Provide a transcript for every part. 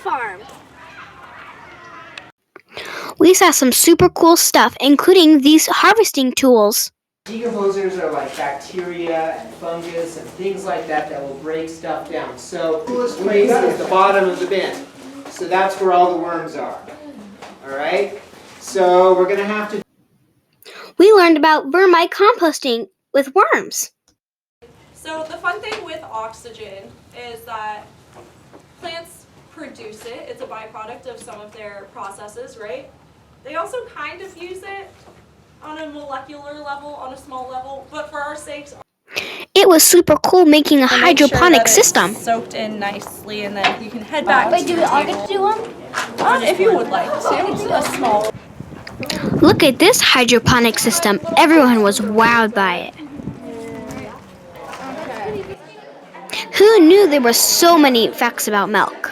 farm. We saw some super cool stuff, including these harvesting tools. Decomposers are like bacteria and fungus and things like that that will break stuff down. So the coolest place is the bottom of the bin. So that's where all the worms are. All right? So we're going to have to... We learned about vermite composting with worms. So the fun thing with oxygen is that plants produce it. It's a byproduct of some of their processes, right? They also kind of use it on a molecular level, on a small level, but for our sakes, It was super cool making a hydroponic system. It's soaked in nicely, and then you can head back. Wait, do we all get to do one? If you would like to. It's a small. Look at this hydroponic system. Everyone was wowed by it. Who knew there were so many facts about milk?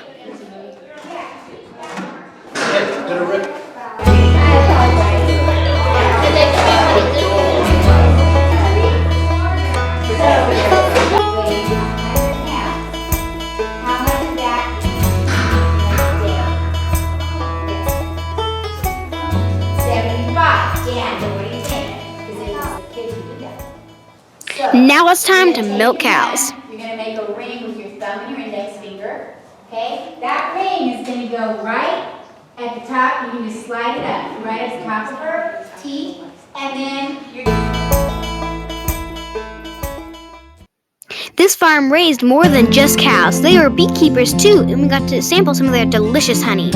Now it's time to milk cows. You're going to make a ring with your thumb and your index finger. Okay? That ring is going to go right at the top. You can just slide it up right at the top of her teeth. And then you're... This farm raised more than just cows. They were beekeepers too, and we got to sample some of their delicious honey.